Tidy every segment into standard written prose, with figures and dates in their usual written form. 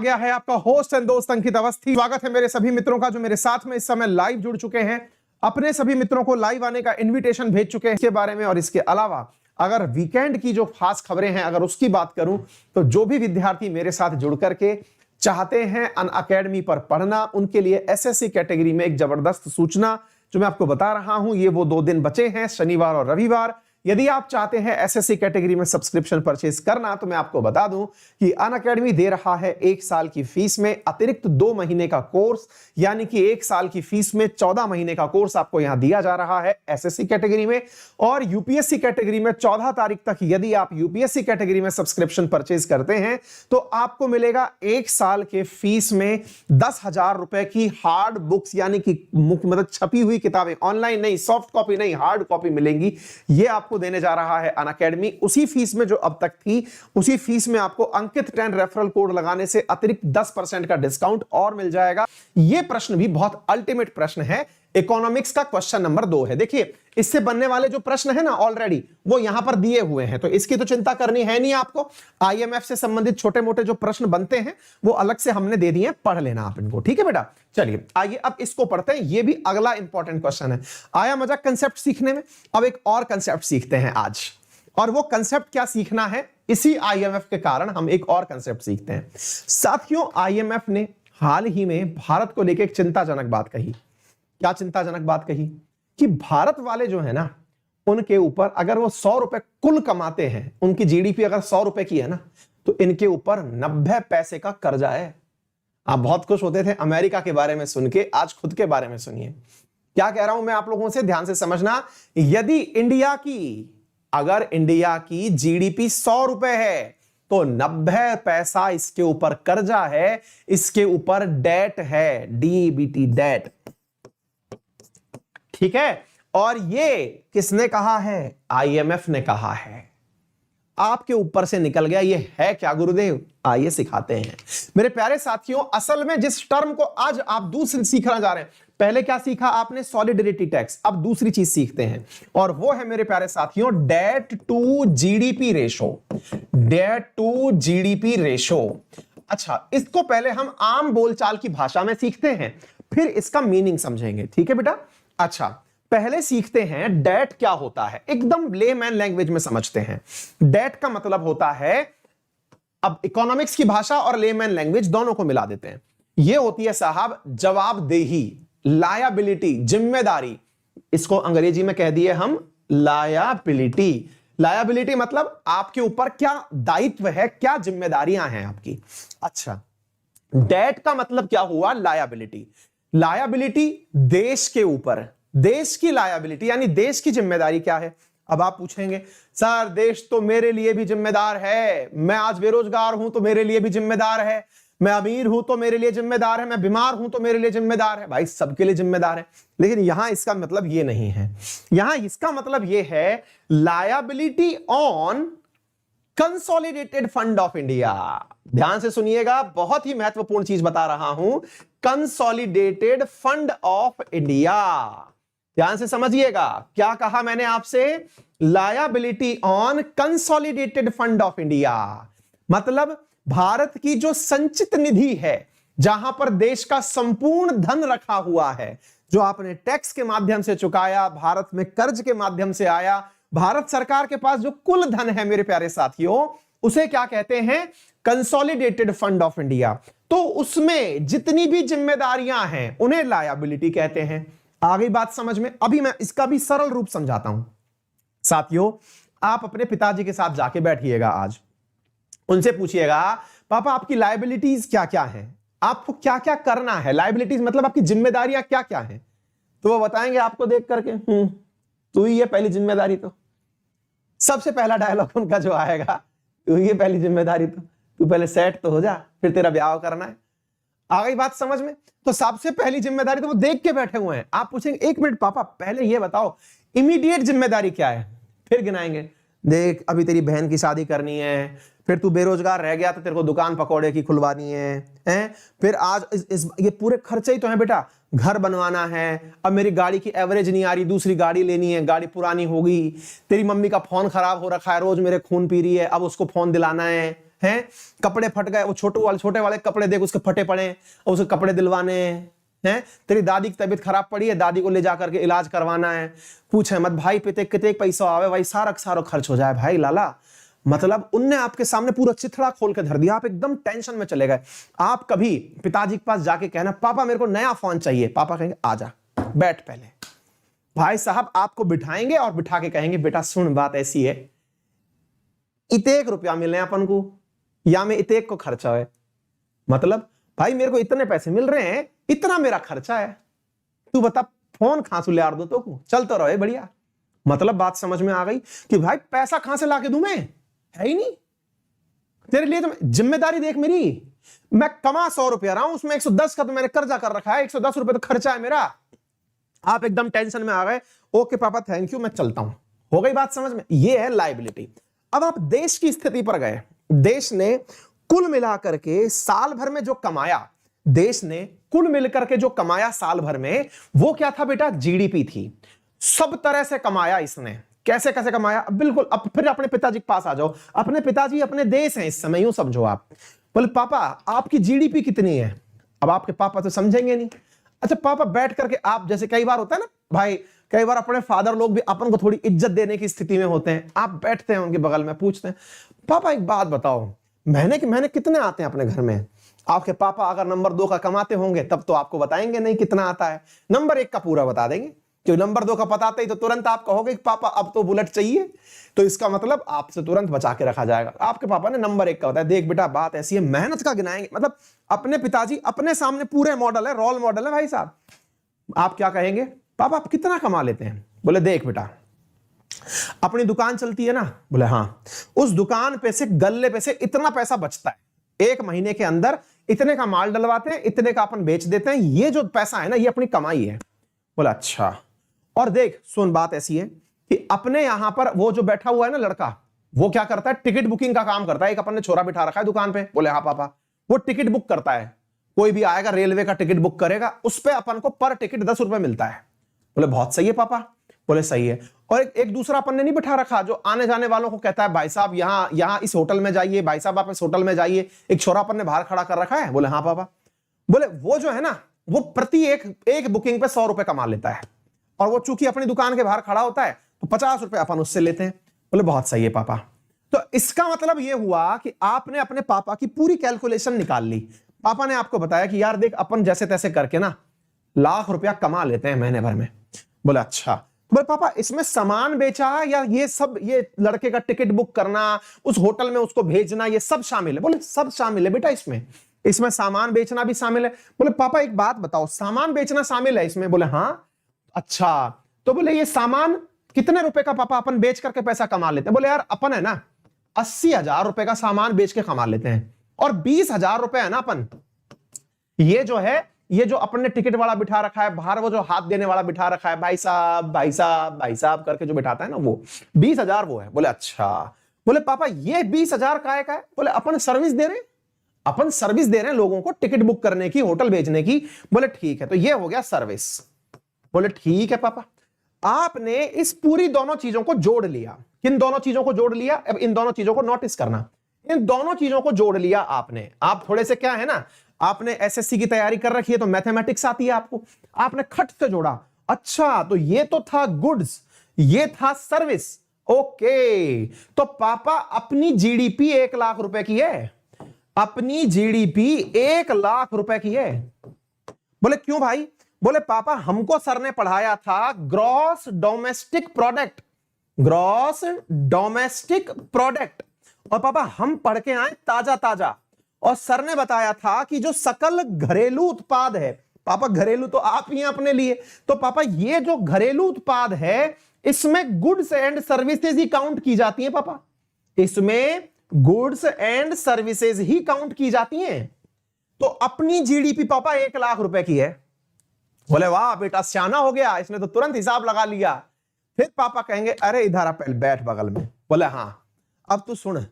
गया है आपका होस्ट एंड दोस्त अंकित अवस्थी। स्वागत है मेरे सभी मित्रों का जो मेरे साथ में इस समय लाइव जुड़ चुके हैं, अपने सभी मित्रों को लाइव आने का इनविटेशन भेज चुके हैं इसके बारे में। और इसके अलावा अगर वीकेंड की जो खास खबरें हैं अगर उसकी बात करूं तो जो भी विद्यार्थी मेरे साथ जुड़ करके चाहते हैं अनअकैडमी पर पढ़ना, उनके लिए एसएससी कैटेगरी में एक जबरदस्त सूचना जो मैं आपको बता रहा हूं। ये वो 2 दिन बचे हैं, शनिवार और रविवार। यदि आप चाहते हैं एसएससी कैटेगरी में सब्सक्रिप्शन परचेज करना तो मैं आपको बता दूं कि अनअकैडमी दे रहा है 1 साल की फीस में अतिरिक्त 2 महीने का कोर्स, यानी कि 1 साल की फीस में 14 महीने का कोर्स आपको यहां दिया जा रहा है एसएससी कैटेगरी में। और यूपीएससी कैटेगरी में 14 तारीख तक यदि आप यूपीएससी कैटेगरी में सब्सक्रिप्शन परचेज करते हैं तो आपको मिलेगा 1 साल के फीस में 10,000 रुपए की हार्ड बुक्स, यानी कि मतलब छपी हुई किताबें, ऑनलाइन नहीं, सॉफ्ट कॉपी नहीं, हार्ड कॉपी मिलेंगी। ये आपको देने जा रहा है अनअकैडमी। उसी फीस में जो अब तक थी उसी फीस में आपको अंकित 10 रेफरल कोड लगाने से अतिरिक्त 10% का डिस्काउंट और मिल जाएगा। यह प्रश्न भी बहुत अल्टीमेट प्रश्न है, इकोनॉमिक्स का क्वेश्चन नंबर 2 है। देखिए इससे बनने वाले जो प्रश्न है ना ऑलरेडी वो यहां पर दिए हुए हैं, तो इसकी तो चिंता करनी है नहीं आपको। आईएमएफ से संबंधित छोटे मोटे जो प्रश्न बनते हैं वो अलग से हमने दे दिए, पढ़ लेना आप इनको, ठीक है बेटा। चलिए आइए अब इसको पढ़ते हैं, ये भी अगला इंपॉर्टेंट क्वेश्चन है। आया मजा कंसेप्ट सीखने में? अब एक और कंसेप्ट सीखते हैं आज, और वो कंसेप्ट क्या सीखना है, इसी आईएमएफ के कारण हम एक और कंसेप्ट सीखते हैं। साथियों आईएमएफ ने हाल ही में भारत को लेकर एक चिंताजनक बात कही। क्या चिंताजनक बात कही? कि भारत वाले जो है ना उनके ऊपर अगर वो 100 रुपए कुल कमाते हैं, उनकी जीडीपी अगर 100 रुपए की है ना, तो इनके ऊपर 90 पैसे का कर्जा है। आप बहुत खुश होते थे अमेरिका के बारे में सुन के, आज खुद के बारे में सुनिए। क्या कह रहा हूं मैं आप लोगों से, ध्यान से समझना। यदि अगर इंडिया की जीडीपी 100 रुपए है तो 90 पैसा इसके ऊपर कर्जा है, इसके ऊपर डेट है, डीबीटी डेट, ठीक है। और ये किसने कहा है? आईएमएफ ने कहा है। आपके ऊपर से निकल गया, ये है क्या गुरुदेव? आइए सिखाते हैं मेरे प्यारे साथियों। असल में जिस टर्म को आज आप दूसरी सीखना जा रहे हैं, पहले क्या सीखा आपने? Solidarity tax. अब दूसरी चीज सीखते हैं और वो है मेरे प्यारे साथियों debt to GDP ratio. Debt to GDP ratio. अच्छा, इसको पहले हम आम बोलचाल की भाषा में सीखते हैं, फिर इसका मीनिंग समझेंगे, ठीक है बेटा। अच्छा, पहले सीखते हैं डेट क्या होता है, एकदम लेमैन लैंग्वेज में समझते हैं। डेट का मतलब होता है, अब इकोनॉमिक्स की भाषा और लेमैन लैंग्वेज दोनों को मिला देते हैं। यह होती है साहब जवाबदेही, लायबिलिटी, जिम्मेदारी। इसको अंग्रेजी में कह दिए हम लायबिलिटी। लायबिलिटी मतलब आपके ऊपर क्या दायित्व है, क्या जिम्मेदारियां हैं आपकी। अच्छा, डेट का मतलब क्या हुआ? लायबिलिटी। लायबिलिटी देश के ऊपर, देश की लायबिलिटी यानी देश की जिम्मेदारी क्या है। अब आप पूछेंगे सर देश तो मेरे लिए भी जिम्मेदार है, मैं आज बेरोजगार हूं तो मेरे लिए भी जिम्मेदार है, मैं अमीर हूं तो मेरे लिए जिम्मेदार है, मैं बीमार हूं तो मेरे लिए जिम्मेदार है। भाई सबके लिए जिम्मेदार है, लेकिन यहां इसका मतलब ये नहीं है। यहां इसका मतलब ये है liability on consolidated fund of India. ध्यान से सुनिएगा, बहुत ही महत्वपूर्ण चीज बता रहा हूं। कंसोलिडेटेड फंड ऑफ इंडिया, ध्यान से समझिएगा। क्या कहा मैंने आपसे? Liability on consolidated fund of India, मतलब भारत की जो संचित निधि है, जहां पर देश का संपूर्ण धन रखा हुआ है, जो आपने टैक्स के माध्यम से चुकाया, भारत में कर्ज के माध्यम से आया, भारत सरकार के पास जो कुल धन है मेरे प्यारे साथियों, उसे क्या कहते हैं? Consolidated fund of India. तो उसमें जितनी भी जिम्मेदारियां हैं उन्हें लायबिलिटी कहते हैं। आ गई बात समझ में? अभी मैं इसका भी सरल रूप समझाता हूं। साथियों, आप अपने पिताजी के साथ जाके बैठिएगा आज, उनसे पूछिएगा पापा आपकी लायबिलिटीज क्या क्या हैं, आपको क्या क्या करना है। लायबिलिटीज मतलब आपकी जिम्मेदारियां क्या क्या हैं, तो वो बताएंगे आपको देख करके तू ही है पहली जिम्मेदारी। तो सबसे पहला डायलॉग उनका जो आएगा, तू ही है पहली जिम्मेदारी, तो तू पहले सेट तो हो जा, फिर तेरा ब्याह करना है। आ गई बात समझ में? तो सबसे पहली जिम्मेदारी तो वो देख के बैठे हुए हैं। आप पूछेंगे 1 मिनट पापा पहले ये बताओ इमीडिएट जिम्मेदारी क्या है, फिर गिनाएंगे। देख अभी तेरी बहन की शादी करनी है, फिर तू बेरोजगार रह गया तो तेरे को दुकान पकौड़े की खुलवानी है? फिर आज ये पूरे खर्चे ही तो हैं बेटा, घर बनवाना है, अब मेरी गाड़ी की एवरेज नहीं आ रही, दूसरी गाड़ी लेनी है, गाड़ी पुरानी हो गई, तेरी मम्मी का फोन खराब हो रखा है, रोज मेरे खून पी रही है, अब उसको फोन दिलाना है, हैं, कपड़े फट गए, वो छोटे वाले कपड़े देख उसके फटे पड़े और उसके कपड़े दिलवाने हैं। तेरी दादी की तबीयत खराब पड़ी है, दादी को ले जा करके इलाज करवाना है, पूछे मत भाई कितने पैसा आवे भाई, सारा खर्च हो जाए भाई लाला। मतलब उनने आपके सामने पूरा चिथड़ा खोल के धर दिया, आप एकदम टेंशन में चले गए। आप कभी पिताजी के पास जाके कहना पापा मेरे को नया फोन चाहिए, पापा कहेंगे आजा बैठ पहले। भाई साहब आपको बिठाएंगे और बिठा के कहेंगे बेटा सुन बात ऐसी है, इतेक रुपया मिले अपन को या में इतेक को खर्चा है, मतलब भाई मेरे को इतने पैसे मिल रहे हैं, इतना मेरा खर्चा है, तू बता फोन कहां से ले आ दो तो चल तो रहे बढ़िया। मतलब बात समझ में आ गई कि भाई पैसा कहां से लाके दूं, मैं है ही नहीं तेरे लिए, तो जिम्मेदारी देख मेरी, मैं कमा 100 रुपया रहा हूं, उसमें 110 का तो मैंने कर्जा कर रखा है, 110 रुपए तो खर्चा है मेरा। आप एकदम टेंशन में आ गए, ओके पापा थैंक यू मैं चलता हूं, हो गई बात समझ में। ये है लायबिलिटी। अब आप देश की स्थिति पर गए, देश ने कुल मिलाकर के साल भर में जो कमाया, देश ने कुल मिलकर के जो कमाया साल भर में, वो क्या था बेटा, जीडीपी थी। सब तरह से कमाया इसने, कैसे कैसे कमाया बिल्कुल। अब फिर अपने पिताजी के पास आ जाओ, अपने पिताजी अपने देश हैं इस समय, यूं समझो आप। बोले पापा आपकी जीडीपी कितनी है, अब आपके पापा तो समझेंगे नहीं। अच्छा पापा बैठ करके आप, जैसे कई बार होता है ना भाई, कई बार अपने फादर लोग भी अपन को थोड़ी इज्जत देने की स्थिति में होते हैं, आप बैठते हैं उनके बगल में, पूछते हैं पापा एक बात बताओ, महीने कितने आते हैं अपने घर में। आपके पापा अगर नंबर 2 का कमाते होंगे तब तो आपको बताएंगे नहीं कितना आता है, नंबर 1 का पूरा बता देंगे, क्योंकि नंबर 2 का पताते ही तो तुरंत आप कहोगे कि पापा अब तो बुलेट चाहिए, तो इसका मतलब आपसे तुरंत बचा के रखा जाएगा। आपके पापा ने नंबर 1 का बताया, देख बेटा बात ऐसी है, मेहनत का गिनाएंगे। मतलब अपने पिताजी अपने सामने पूरे मॉडल है, रोल मॉडल है भाई साहब। आप क्या कहेंगे, पापा आप कितना कमा लेते हैं। बोले देख बेटा अपनी दुकान चलती है ना, बोले हाँ, उस दुकान पे से गल्ले पे से इतना पैसा बचता है, 1 महीने के अंदर इतने का माल डलवाते हैं, इतने का अपन बेच देते हैं, ये जो पैसा है ना ये अपनी कमाई है। बोला अच्छा, और देख सुन बात ऐसी है कि अपने यहां पर वो जो बैठा हुआ है ना लड़का, वो क्या करता है, टिकट बुकिंग का काम करता है। एक अपन ने छोरा बिठा रखा है दुकान पे, बोले हाँ पापा, वो टिकट बुक करता है, कोई भी आएगा रेलवे का टिकट बुक करेगा, उस पे अपन को पर टिकट 10 रुपए मिलता है। बोले बहुत सही है पापा, बोले सही है। और एक दूसरा अपन ने नहीं बिठा रखा जो आने जाने वालों को कहता है भाई साहब यहाँ इस होटल में जाइए, भाई साहब आप इस होटल में जाइए, एक छोरा अपन ने बाहर खड़ा कर रखा है। बोले हाँ पापा। बोले वो जो है ना, वो प्रति एक बुकिंग पे 100 रुपए कमा लेता है, और वो चूंकि अपनी दुकान के बाहर खड़ा होता है तो 50 रुपए अपन उससे लेते हैं। बोले बहुत सही है पापा। तो इसका मतलब ये हुआ कि आपने अपने पापा की पूरी कैलकुलेशन निकाल ली। पापा ने आपको बताया कि यार देख अपन जैसे तैसे करके ना लाख रुपया कमा लेते हैं महीने भर में। बोले अच्छा। बोले पापा इसमें सामान बेचा या ये सब, ये लड़के का टिकट बुक करना, उस होटल में उसको भेजना, ये सब शामिल है। बोले सब शामिल है बेटा, इसमें सामान बेचना भी शामिल है। बोले पापा एक बात बताओ, सामान बेचना शामिल है इसमें। बोले हाँ। अच्छा तो बोले ये सामान कितने रुपए का पापा अपन बेच करके पैसा कमा लेते हैं। बोले यार अपन है ना 80,000 रुपए का सामान बेच के कमा लेते हैं, और 20,000 रुपए है ना अपन, ये जो है, ये जो अपन ने टिकट वाला बिठा रखा है बाहर, वो जो हाथ देने वाला बिठा रखा है, भाई साहब भाई साहब भाई साहब करके जो बिठाता है ना, वो 20,000 वो है। बोले अच्छा। बोले पापा ये 20,000 का है। बोले अपन सर्विस दे रहे हैं, अपन सर्विस दे रहे हैं लोगों को टिकट बुक करने की, होटल भेजने की। बोले ठीक है, तो ये हो गया सर्विस। बोले ठीक है पापा। आपने इस पूरी दोनों चीजों को जोड़ लिया। किन दोनों चीजों को जोड़ लिया, अब इन दोनों चीजों को नोटिस करना, इन दोनों चीजों को जोड़ लिया आपने। आप थोड़े से क्या है ना, आपने एसएससी की तैयारी कर रखी है तो मैथमेटिक्स आती है आपको, आपने खट से जोड़ा। अच्छा तो ये तो था गुड्स, ये था सर्विस, ओके। तो पापा अपनी जीडीपी 1 लाख रुपए की है, अपनी जीडीपी 1 लाख रुपए की है। बोले क्यों भाई। बोले पापा हमको सर ने पढ़ाया था gross domestic product, gross domestic product, और पापा हम पढ़ के आए ताजा ताजा, और सर ने बताया था कि जो सकल घरेलू उत्पाद है, पापा घरेलू तो आप ही हैं अपने लिए, तो पापा ये जो घरेलू उत्पाद है इसमें goods and services he count की जाती हैं पापा, इसमें goods and services he count की जाती हैं। तो अपनी जीडीपी पापा 1 लाख रुपए की है। बोले वाह बेटा सियाना हो गया, इसने तो तुरंत हिसाब लगा लिया। फिर पापा कहेंगे अरे इधर पहले बैठ बगल में। बोले हाँ अब तू सुन,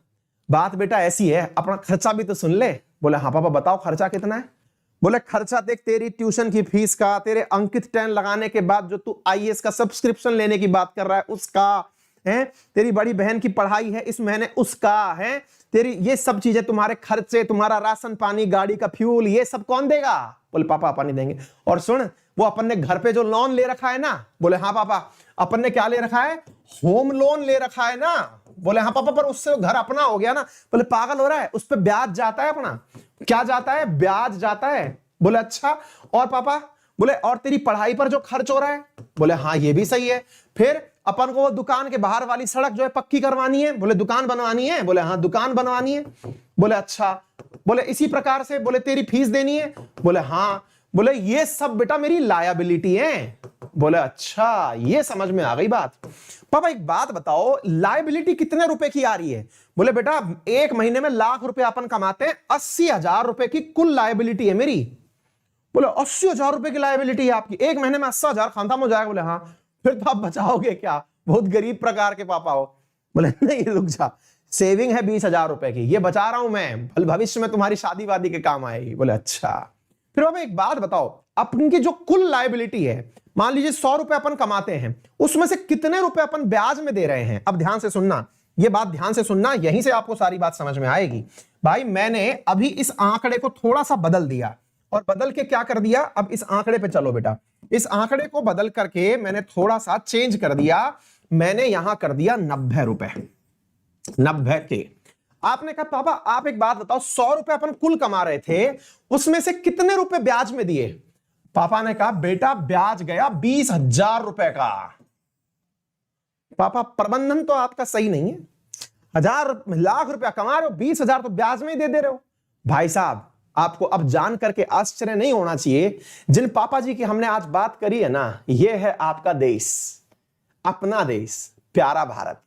बात बेटा ऐसी है, अपना खर्चा भी तो सुन ले। बोले हाँ पापा बताओ खर्चा कितना है। बोले खर्चा देख, तेरी ट्यूशन की फीस का, तेरे अंकित 10 लगाने के बाद जो तू आईएएस का सब्सक्रिप्शन लेने की बात कर रहा है उसका, हैं, तेरी बड़ी बहन की पढ़ाई है, इस महीने उसका है, तेरी ये सब चीजें, तुम्हारे खर्चे, तुम्हारा राशन पानी, गाड़ी का फ्यूल, ये सब कौन देगा? बोले पापा अपन ही देंगे। और सुन, वो अपन ने घर पे जो लोन ले रखा है ना? बोले हाँ पापा। अपन ने क्या ले रखा है? होम लोन ले रखा है ना? बोले हाँ पापा, पर उससे घर अपना हो गया ना? बोले पागल हो रहा है, उस पे ब्याज जाता है अपना। क्या जाता है? ब्याज जाता है। बोले अच्छा। और पापा? बोले और तेरी पढ़ाई पर जो खर्च हो रहा है? बोले हाँ ये भी सही है। फिर अपन को वो दुकान के बाहर वाली सड़क जो है पक्की करवानी है? बोले दुकान बनवानी है। बोले हाँ दुकान बनवानी है। बोले अच्छा। बोले इसी प्रकार से बोले तेरी फीस देनी है? बोले हाँ। बोले ये सब बेटा मेरी लायबिलिटी है। बोले अच्छा, ये समझ में आ गई बात। पापा एक बात बताओ, लायबिलिटी कितने रुपए की आ रही है? बोले बेटा एक महीने में लाख रुपए अपन कमाते हैं, 80,000 रुपए की कुल लायबिलिटी है मेरी। बोले 80,000 रुपए की लायबिलिटी है आपकी, एक महीने में 80,000 खत्म हो जाएगा? बोले हाँ। फिर तो आप बचाओगे क्या? बहुत गरीब प्रकार के पापा हो। बोले नहीं रुक जा, सेविंग है 20,000 रुपए की, ये बचा रहा हूं मैं, भविष्य में तुम्हारी शादी वादी के काम आएगी। बोले अच्छा। फिर अब एक बात बताओ, अपनी की जो कुल लायबिलिटी है, मान लीजिए 100 रुपए अपन कमाते हैं, उसमें से कितने रुपए अपन ब्याज में दे रहे हैं? अब ध्यान से सुनना, ये बात ध्यान से सुनना, यहीं से आपको सारी बात समझ में आएगी। भाई मैंने अभी इस आंकड़े को थोड़ा सा बदल दिया, और बदल के क्या कर दिया? अब इस आंकड़े पे चलो बेटा। इस आंकड़े को बदल करके मैंने थोड़ा सा चेंज कर दिया, मैंने यहां कर दिया 90 रुपए, 90 के। आपने कहा पापा आप एक बात बताओ, 100 रुपए अपन कुल कमा रहे थे, उसमें से कितने रुपए ब्याज में दिए? पापा ने कहा बेटा ब्याज गया 20,000 रुपए का। पापा प्रबंधन तो आपका सही नहीं है, लाख रुपया कमा रहे हो, 20,000 तो ब्याज में ही दे रहे हो। भाई साहब आपको अब जान करके आश्चर्य नहीं होना चाहिए, जिन पापा जी की हमने आज बात करी है ना, यह है आपका देश, अपना देश, प्यारा भारत।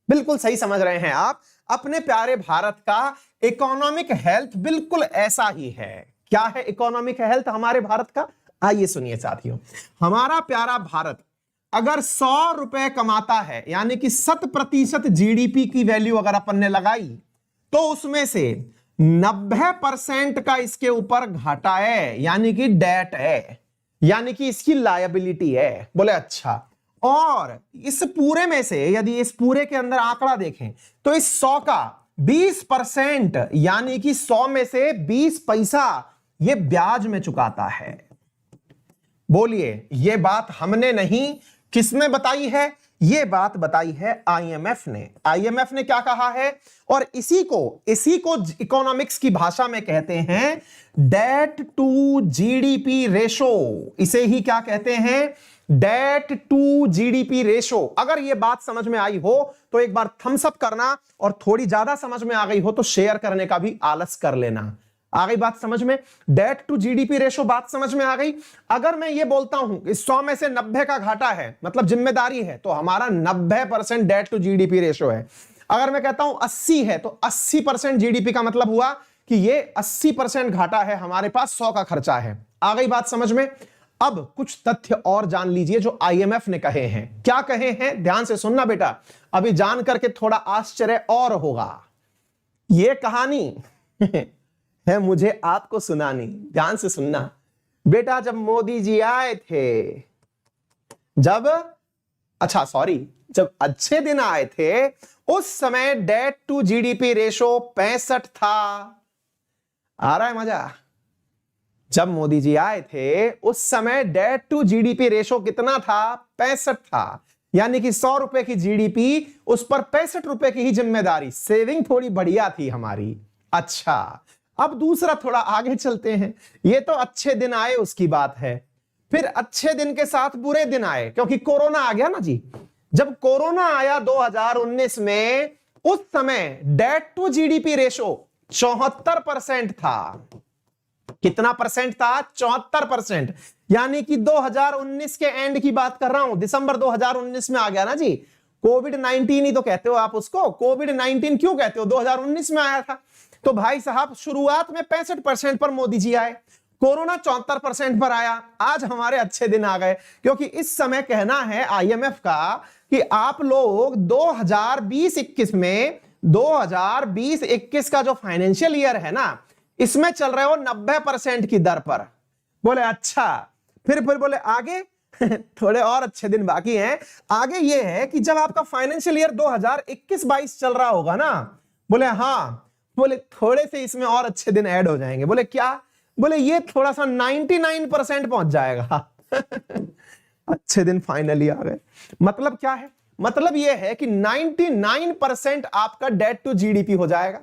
बिल्कुल सही समझ रहे हैं आप, अपने प्यारे भारत का इकोनॉमिक हेल्थ बिल्कुल ऐसा ही है। क्या है इकोनॉमिक हेल्थ हमारे भारत का? आइए सुनिए साथियों, हमारा प्यारा भारत अगर 100 रुपए कमाता है, यानी कि 100% जीडीपी की वैल्यू अगर अपन ने लगाई, तो उसमें से 90% का इसके ऊपर घाटा है, यानी कि डेट है, यानी कि इसकी लायबिलिटी है। बोले अच्छा। और इस पूरे में से यदि इस पूरे के अंदर आंकड़ा देखें तो इस 100 का 20%, यानी कि 100 में से 20 पैसा ये ब्याज में चुकाता है। बोलिए ये बात हमने नहीं, किसने बताई है? ये बात बताई है आईएमएफ ने। आईएमएफ ने क्या कहा है? और इसी को इकोनॉमिक्स की भाषा में कहते हैं डेट टू जीडीपी रेशो। इसे ही क्या कहते हैं? Debt to GDP ratio. अगर ये बात समझ में आई हो तो एक बार थम्स अप करना, और थोड़ी ज्यादा समझ में आ गई हो तो शेयर करने का भी आलस कर लेना। आ गई बात समझ में? डेट टू जीडीपी रेशो बात समझ में आ गई। अगर मैं ये बोलता हूं कि 100 में से 90 का घाटा है, मतलब जिम्मेदारी है, तो हमारा 90% डेट टू जीडीपी रेशो है। अगर मैं कहता हूं 80 है, तो 80% जीडीपी का मतलब हुआ कि ये 80% घाटा है हमारे पास, 100 का खर्चा है। आ गई बात समझ में? अब कुछ तथ्य और जान लीजिए जो आईएमएफ ने कहे हैं। क्या कहे हैं? ध्यान से सुनना बेटा, अभी जान करके थोड़ा आश्चर्य और होगा। यह कहानी है मुझे आपको सुनानी, ध्यान से सुनना बेटा। जब मोदी जी आए थे, जब अच्छे दिन आए थे, उस समय डेट टू जीडीपी रेशो 65 था। आ रहा है मजा? जब मोदी जी आए थे उस समय डेट टू जीडीपी रेशो कितना था? 65 था। यानी कि 100 रुपए की जीडीपी, उस पर 65 रुपए की ही जिम्मेदारी। सेविंग थोड़ी बढ़िया थी हमारी। अच्छा, अब दूसरा थोड़ा आगे चलते हैं। ये तो अच्छे दिन आए उसकी बात है, फिर अच्छे दिन के साथ बुरे दिन आए, क्योंकि कोरोना आ गया ना जी। जब कोरोना आया 2019 में, उस समय डेट टू जीडीपी रेशो 74% था। कितना परसेंट था? 74%। यानी कि 2019 के एंड की बात कर रहा हूं, दिसंबर 2019 में आ गया ना जी। कोविड-19 ही तो कहते हो आप उसको। कोविड-19 क्यों कहते हो? 2019 में आया था। तो भाई साहब शुरुआत में 65% पर मोदी जी आए, कोरोना 74% पर आया, आज हमारे अच्छे दिन आ गए। क्योंकि इस समय कहना है आईएमएफ का कि आप लोग 2020-21 में, 2020-21 का जो फाइनेंशियल ईयर है ना, इसमें चल रहे हो 90% की दर पर। बोले अच्छा। फिर बोले आगे? थोड़े और अच्छे दिन बाकी हैं। आगे ये है कि जब आपका फाइनेंशियल ईयर 2021-22 चल रहा होगा ना, बोले हाँ, बोले थोड़े से इसमें और अच्छे दिन ऐड हो जाएंगे। बोले क्या? बोले ये थोड़ा सा 99% पहुंच जाएगा। अच्छे दिन फाइनली आ गए। मतलब क्या है? मतलब ये है कि 99% आपका डेट टू जीडीपी हो जाएगा।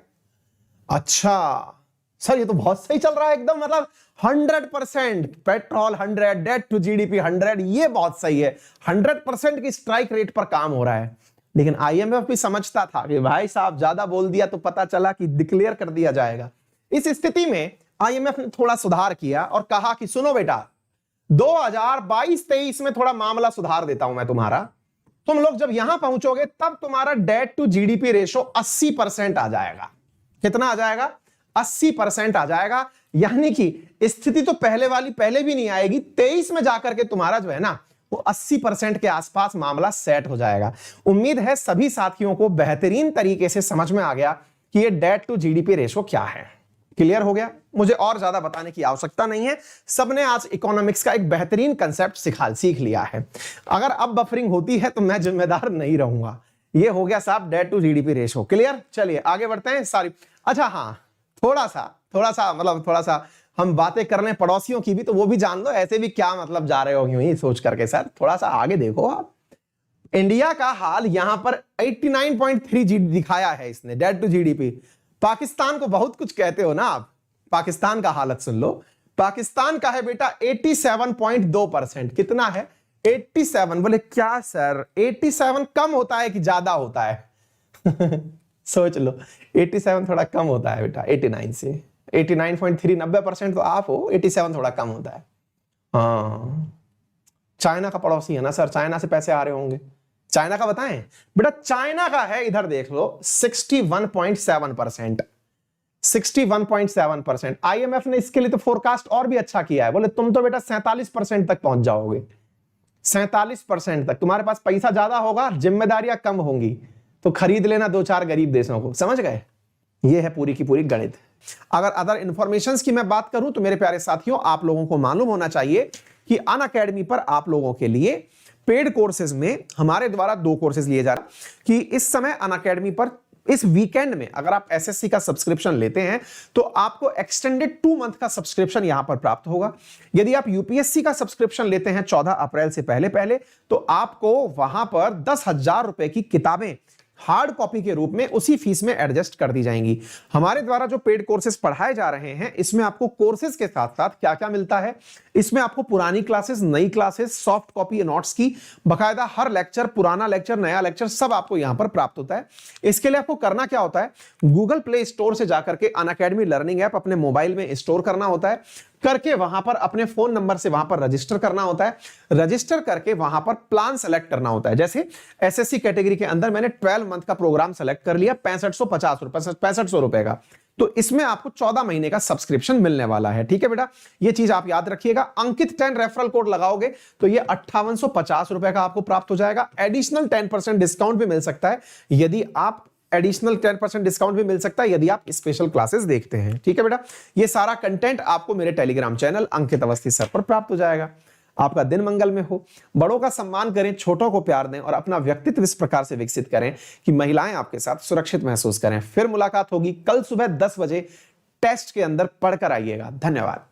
अच्छा सर, ये तो बहुत सही चल रहा है एकदम, मतलब 100%, पेट्रोल 100, डेट टू जीडीपी 100, ये बहुत सही है। 100% की स्ट्राइक रेट पर काम हो रहा है। लेकिन आईएमएफ भी समझता था कि भाई साहब ज्यादा बोल दिया तो पता चला कि डिक्लेयर कर दिया जाएगा। इस स्थिति में आईएमएफ ने थोड़ा सुधार किया और कहा कि सुनो बेटा, 2022-23 में थोड़ा मामला सुधार देता हूं मैं तुम्हारा। तुम लोग जब यहां पहुंचोगे तब तुम्हारा डेट टू जीडीपी रेशो 80% आ जाएगा। कितना आ जाएगा? 80% आ जाएगा। यानी कि स्थिति तो पहले वाली पहले भी नहीं आएगी, 23 में जाकर के तुम्हारा जो है ना वो 80% के आसपास मामला सेट हो जाएगा। उम्मीद है सभी साथियों को बेहतरीन तरीके से समझ में आ गया कि ये डेट टू जीडीपी रेशो क्या है। क्लियर हो गया? मुझे और ज्यादा बताने की आवश्यकता नहीं है। सबने आज इकोनॉमिक्स का एक बेहतरीन कंसेप्ट सीख लिया है। अगर अब बफरिंग होती है तो मैं जिम्मेदार नहीं रहूंगा। ये हो गया साहब debt to GDP ratio. Clear? चलिए आगे बढ़ते हैं। सॉरी, अच्छा हाँ, थोड़ा सा हम बातें कर रहे हैं पड़ोसियों की भी, तो वो भी जान लो। ऐसे भी क्या मतलब जा रहे हो यूं ही सोच करके? सर थोड़ा सा आगे देखो आप। इंडिया का हाल यहां पर 89.3 दिखाया है इसने, डेट टू जीडीपी। पाकिस्तान को बहुत कुछ कहते हो ना आप, पाकिस्तान का हालत सुन लो। पाकिस्तान का है बेटा 87.2%। कितना है? 87। बोले क्या सर, 87 कम होता है कि ज्यादा होता है? सोच लो, 87 थोड़ा कम होता है बेटा 89 से। 89.3, 90% तो आप हो, 87 थोड़ा कम होता है। हाँ, चाइना का पड़ोसी है ना सर, चाइना से पैसे आ रहे होंगे। चाइना का बताएं बेटा? चाइना का है, इधर देख लो, 61.7%। 61.7%। आईएमएफ ने इसके लिए तो फोरकास्ट और भी अच्छा किया है। बोले तुम तो बेटा 47% तक पहुंच जाओगे। 47% तक तुम्हारे पास पैसा ज्यादा होगा, जिम्मेदारियां कम होंगी, तो खरीद लेना 2-4 गरीब देशों को। समझ गए? ये है पूरी की पूरी गणित। अगर अदर इंफॉर्मेशंस की मैं बात करूं तो मेरे प्यारे साथियों, आप लोगों को मालूम होना चाहिए कि अनअकैडमी पर आप लोगों के लिए पेड कोर्सेज में हमारे द्वारा 2 कोर्सेज लिए जा रहे हैं। कि इस समय अनअकैडमी पर इस वीकेंड में अगर आप एसएससी का सब्सक्रिप्शन लेते हैं तो आपको एक्सटेंडेड 2 मंथ का सब्सक्रिप्शन यहां पर प्राप्त होगा। यदि आप यूपीएससी का सब्सक्रिप्शन लेते हैं 14 अप्रैल से पहले तो आपको वहां पर 10,000 रुपए की किताबें हार्ड कॉपी के रूप में उसी फीस में एडजस्ट कर दी जाएंगी। हमारे द्वारा जो पेड कोर्सेज पढ़ाए जा रहे हैं, इसमें आपको कोर्सेज के साथ साथ क्या क्या मिलता है? इसमें आपको पुरानी क्लासेस, नई क्लासेस, सॉफ्ट कॉपी नोट्स की बकायदा हर लेक्चर, पुराना लेक्चर, नया लेक्चर सब आपको यहां पर प्राप्त होता है। इसके लिए आपको करना क्या होता है? गूगल प्ले स्टोर से जाकर के अनअकैडमी लर्निंग ऐप अपने मोबाइल में स्टोर करना होता है। करके वहां पर अपने फोन नंबर से वहां पर रजिस्टर करना होता है। रजिस्टर करके वहां पर प्लान सेलेक्ट करना होता है। जैसे एसएससी कैटेगरी के अंदर मैंने 12 मंथ का प्रोग्राम सेलेक्ट कर लिया 6550 रुपए का, तो इसमें आपको 14 महीने का सब्सक्रिप्शन मिलने वाला है। ठीक है बेटा, ये चीज आप याद रखिएगा। अंकित 10 रेफरल कोड लगाओगे तो ये 5850 रुपए का आपको प्राप्त हो जाएगा। एडिशनल 10% डिस्काउंट भी मिल सकता है यदि आप एडिशनल 10% डिस्काउंट भी मिल सकता है यदि आप स्पेशल क्लासेस देखते हैं। ठीक है बेटा, ये सारा कंटेंट आपको मेरे टेलीग्राम चैनल अंकित अवस्थी सर पर प्राप्त हो जाएगा। आपका दिन मंगल में हो। बड़ों का सम्मान करें, छोटों को प्यार दें और अपना व्यक्तित्व इस प्रकार से विकसित करें कि महिलाएं आपके साथ सुरक्षित महसूस करें। फिर मुलाकात होगी कल सुबह 10 बजे। टेस्ट के अंदर पढ़कर आइएगा। धन्यवाद।